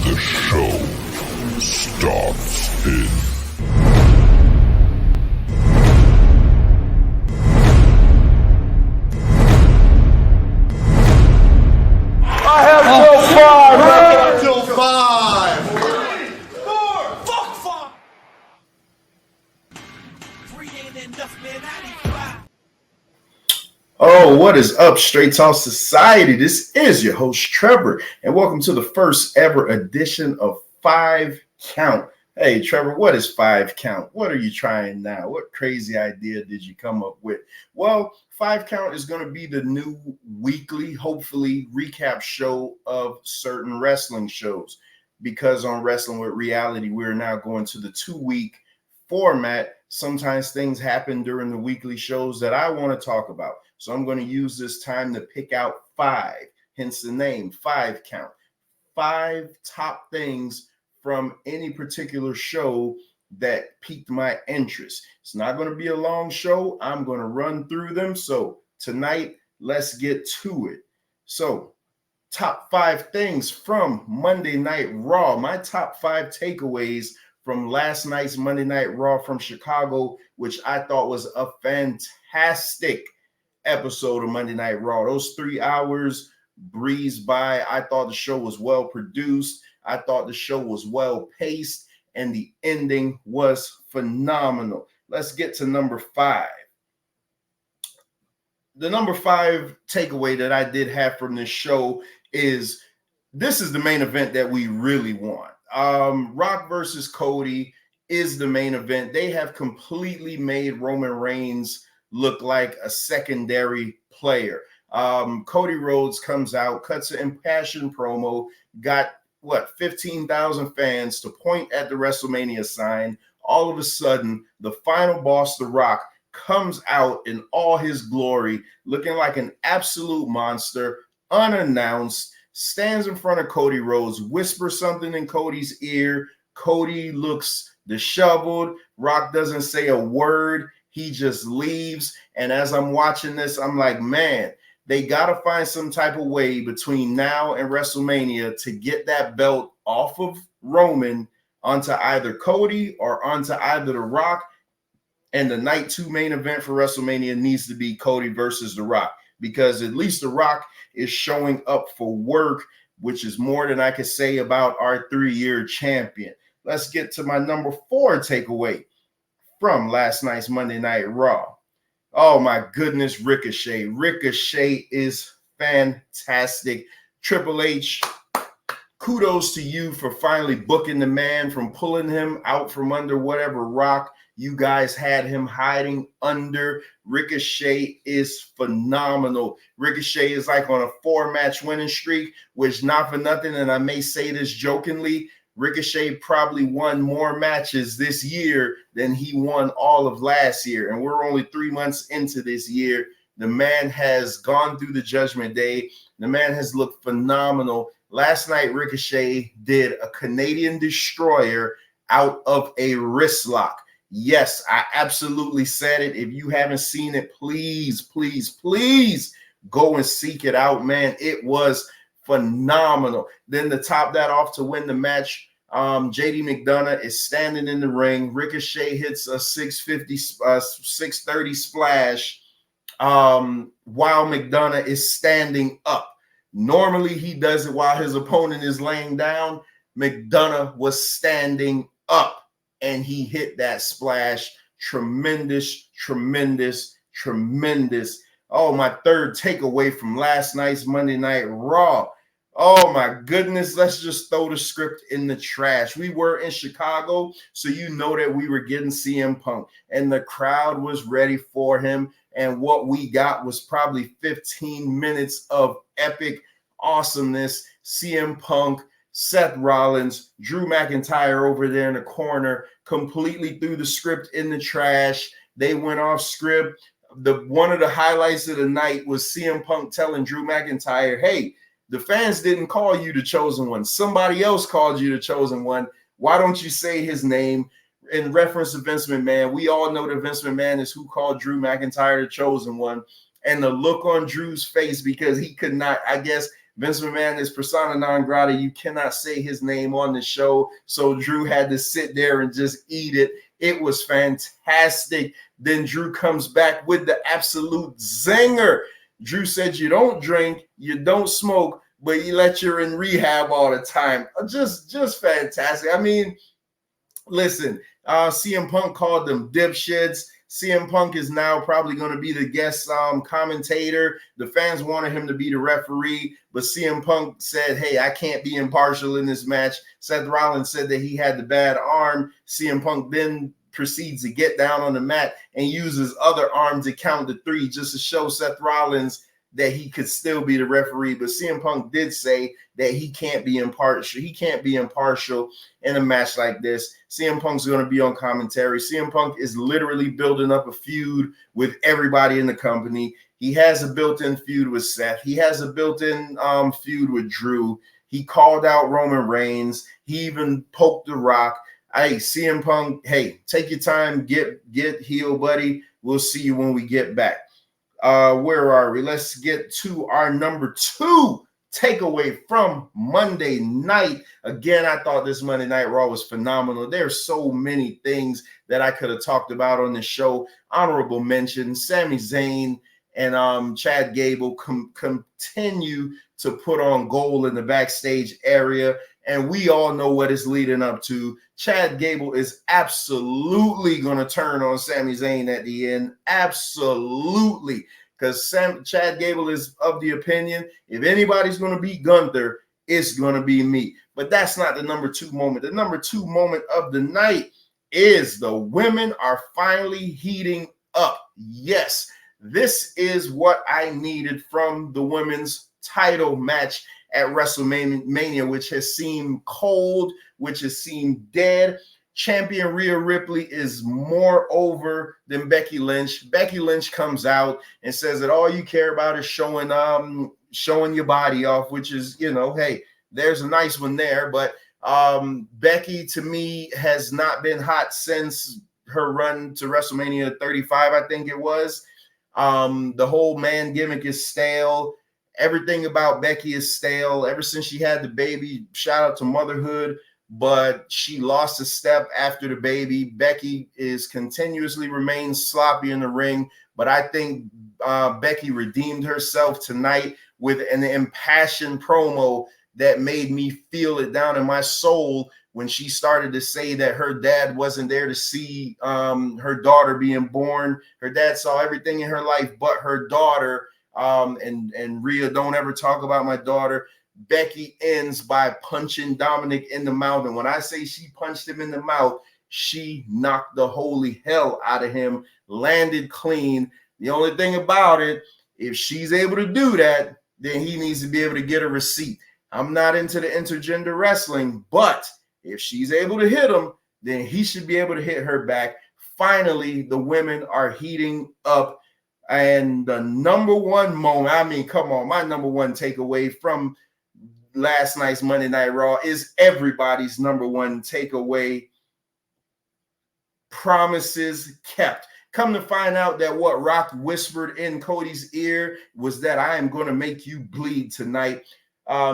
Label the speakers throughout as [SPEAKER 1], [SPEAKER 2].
[SPEAKER 1] The show starts in
[SPEAKER 2] I have till 5.
[SPEAKER 3] Till 5.
[SPEAKER 2] 3, 4, fuck 5.
[SPEAKER 3] 3 ain't enough, man. I need 5.
[SPEAKER 4] Oh, what is up, Straight Talk Society? This is your host, Trevor, and welcome to the first ever edition of 5 Count. Hey, Trevor, what is 5 Count? What are you trying now? What crazy idea did you come up with? Well, 5 Count is going to be the new weekly, hopefully, recap show of certain wrestling shows. Because on Wrestling with Reality, we're now going to the 2-week format. Sometimes things happen during the weekly shows that I want to talk about. So I'm going to use this time to pick out 5, hence the name, 5 Count. 5 top things from any particular show that piqued my interest. It's not going to be a long show. I'm going to run through them. So tonight, let's get to it. So top 5 things from Monday Night Raw. My top 5 takeaways from last night's Monday Night Raw from Chicago, which I thought was a fantastic episode of Monday Night Raw. Those 3 hours breezed by. I thought the show was well produced. I thought the show was well paced, and the ending was phenomenal. Let's get to number 5. The number 5 takeaway that I did have from this show is this is the main event that we really want. Rock versus Cody is the main event. They have completely made Roman Reigns look like a secondary player. Cody Rhodes comes out, cuts an impassioned promo, got 15,000 fans to point at the WrestleMania sign. All of a sudden, the final boss, The Rock, comes out in all his glory, looking like an absolute monster, unannounced, stands in front of Cody Rhodes, whispers something in Cody's ear. Cody looks disheveled. Rock doesn't say a word. He just leaves. And as I'm watching this, I'm like, man, they got to find some type of way between now and WrestleMania to get that belt off of Roman onto either Cody or onto either The Rock. And the night 2 main event for WrestleMania needs to be Cody versus The Rock, because at least The Rock is showing up for work, which is more than I could say about our 3-year champion. Let's get to my number 4 takeaway from last night's Monday Night Raw. Oh my goodness, Ricochet. Ricochet is fantastic. Triple H, kudos to you for finally booking the man, from pulling him out from under whatever rock you guys had him hiding under. Ricochet is phenomenal. Ricochet is like on a 4-match winning streak, which, not for nothing, and I may say this jokingly, Ricochet probably won more matches this year than he won all of last year. And we're only 3 months into this year. The man has gone through the Judgment Day. The man has looked phenomenal. Last night, Ricochet did a Canadian Destroyer out of a wrist lock. Yes, I absolutely said it. If you haven't seen it, please, please, please go and seek it out, man. It was phenomenal. Then to top that off, to win the match, JD McDonough is standing in the ring. Ricochet hits a 630 splash while McDonough is standing up. Normally, he does it while his opponent is laying down. McDonough was standing up, and he hit that splash. Tremendous, tremendous, tremendous. Oh, my 3rd takeaway from last night's Monday Night Raw. Oh, my goodness. Let's just throw the script in the trash. We were in Chicago, so you know that we were getting CM Punk, and the crowd was ready for him. And what we got was probably 15 minutes of epic awesomeness. CM Punk, Seth Rollins, Drew McIntyre over there in the corner completely threw the script in the trash. They went off script. One of the highlights of the night was CM Punk telling Drew McIntyre, hey, the fans didn't call you the chosen one. Somebody else called you the chosen one. Why don't you say his name? In reference to Vince McMahon, we all know that Vince McMahon is who called Drew McIntyre the chosen one. And the look on Drew's face, because he could not, I guess Vince McMahon is persona non grata. You cannot say his name on the show. So Drew had to sit there and just eat it. It was fantastic. Then Drew comes back with the absolute zinger. Drew said, you don't drink, you don't smoke, but you let you're in rehab all the time. Just fantastic. I mean, listen, CM Punk called them dipshits. CM Punk is now probably going to be the guest commentator. The fans wanted him to be the referee, but CM Punk said, hey, I can't be impartial in this match. Seth Rollins said that he had the bad arm. CM Punk then proceeds to get down on the mat and use his other arm to count to 3 just to show Seth Rollins that he could still be the referee. But CM Punk did say that he can't be impartial. He can't be impartial in a match like this. CM Punk's going to be on commentary. CM Punk is literally building up a feud with everybody in the company. He has a built-in feud with Seth. He has a built-in feud with Drew. He called out Roman Reigns. He even poked The Rock. Hey, CM Punk, hey, take your time, get heel, buddy. We'll see you when we get back. Where are we? Let's get to our number 2 takeaway from Monday night. Again, I thought this Monday Night Raw was phenomenal. There's so many things that I could have talked about on the show. Honorable mention, Sami Zayn and Chad Gable continue to put on gold in the backstage area. And we all know what it's leading up to. Chad Gable is absolutely going to turn on Sami Zayn at the end. Absolutely. Because Chad Gable is of the opinion, if anybody's going to beat Gunther, it's going to be me. But that's not the number 2 moment. The number 2 moment of the night is the women are finally heating up. Yes, this is what I needed from the women's title match at WrestleMania, which has seemed cold, which has seemed dead. Champion Rhea Ripley is more over than Becky Lynch. Becky Lynch comes out and says that all you care about is showing your body off, which is, you know, hey, there's a nice one there. But Becky, to me, has not been hot since her run to WrestleMania 35, I think it was. The whole man gimmick is stale. Everything about Becky is stale ever since she had the baby. Shout out to motherhood, but she lost a step after the baby. Becky is continuously remains sloppy in the ring, but I think Becky redeemed herself tonight with an impassioned promo that made me feel it down in my soul when she started to say that her dad wasn't there to see her daughter being born. Her dad saw everything in her life but her daughter. And Rhea, don't ever talk about my daughter. Becky ends by punching Dominic in the mouth. And when I say she punched him in the mouth, she knocked the holy hell out of him, landed clean. The only thing about it, if she's able to do that, then he needs to be able to get a receipt. I'm not into the intergender wrestling, but if she's able to hit him, then he should be able to hit her back. Finally, the women are heating up. And the number 1 moment, I mean, come on, my number 1 takeaway from last night's Monday Night Raw is everybody's number 1 takeaway. Promises kept. Come to find out that what Rock whispered in Cody's ear was that I am going to make you bleed tonight.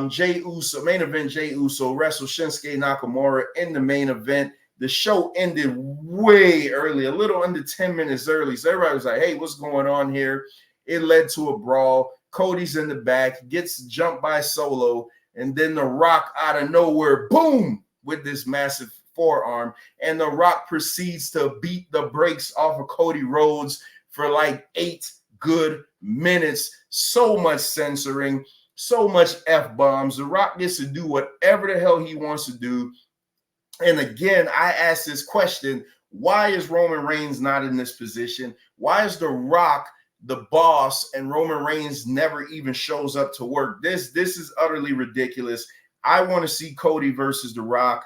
[SPEAKER 4] Jey Uso, main event, Jey Uso wrestled Shinsuke Nakamura in the main event. The show ended way early, a little under 10 minutes early. So everybody was like, hey, what's going on here? It led to a brawl. Cody's in the back, gets jumped by Solo, and then The Rock out of nowhere, boom, with this massive forearm. And The Rock proceeds to beat the brakes off of Cody Rhodes for like 8 good minutes. So much censoring, so much F-bombs. The Rock gets to do whatever the hell he wants to do. And again, I ask this question, why is Roman Reigns not in this position? Why is The Rock the boss and Roman Reigns never even shows up to work? This is utterly ridiculous. I want to see Cody versus The Rock.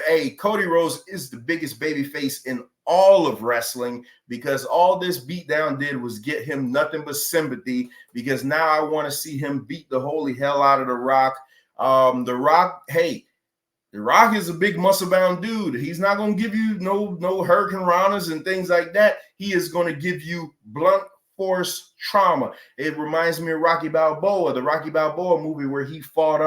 [SPEAKER 4] Hey, Cody Rhodes is the biggest babyface in all of wrestling because all this beatdown did was get him nothing but sympathy because now I want to see him beat the holy hell out of The Rock. The Rock, hey, The Rock is a big muscle-bound dude. He's not going to give you no hurricane ranas and things like that. He is going to give you blunt force trauma. It reminds me of Rocky Balboa, the Rocky Balboa movie where he fought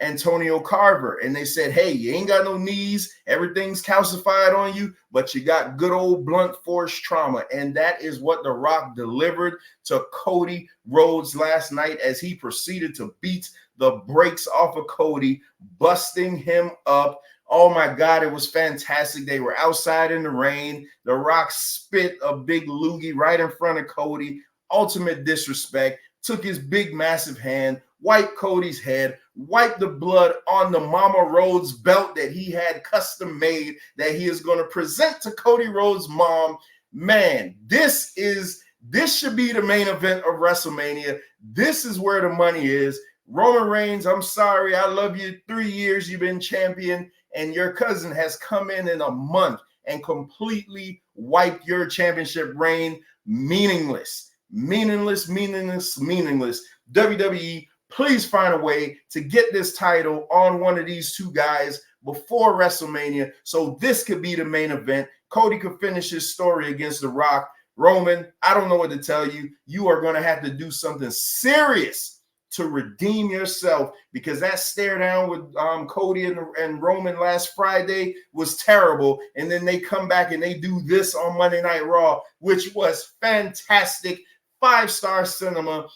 [SPEAKER 4] Antonio Carver, and they said, hey, you ain't got no knees, everything's calcified on you, but you got good old blunt force trauma. And that is what The Rock delivered to Cody Rhodes last night as he proceeded to beat the brakes off of Cody, busting him up. Oh my God, it was fantastic. They were outside in the rain. The Rock spit a big loogie right in front of Cody. Ultimate disrespect. Took his big, massive hand, wiped Cody's head, wiped the blood on the Mama Rhodes belt that he had custom made that he is going to present to Cody Rhodes' mom. Man, this should be the main event of WrestleMania. This is where the money is. Roman Reigns, I'm sorry. I love you. 3 years you've been champion, and your cousin has come in a month and completely wiped your championship reign. Meaningless, meaningless, meaningless, meaningless. WWE, please find a way to get this title on one of these two guys before WrestleMania so this could be the main event. Cody could finish his story against The Rock. Roman, I don't know what to tell you. You are going to have to do something serious to redeem yourself, because that stare down with Cody and Roman last Friday was terrible. And then they come back and they do this on Monday Night Raw, which was fantastic. 5-star cinema.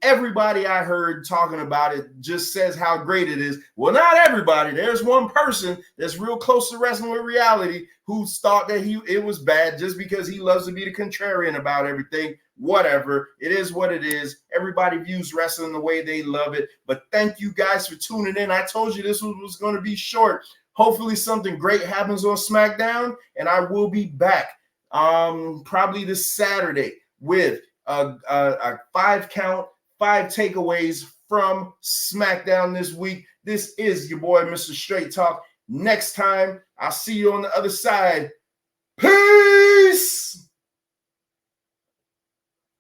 [SPEAKER 4] Everybody I heard talking about it just says how great it is. Well, not everybody. There's one person that's real close to wrestling with reality who thought that it was bad just because he loves to be the contrarian about everything. Whatever. It is what it is. Everybody views wrestling the way they love it. But thank you guys for tuning in. I told you this was going to be short. Hopefully something great happens on SmackDown, and I will be back probably this Saturday with a 5-count, 5 takeaways from SmackDown this week. This is your boy, Mr. Straight Talk. Next time, I'll see you on the other side. Peace!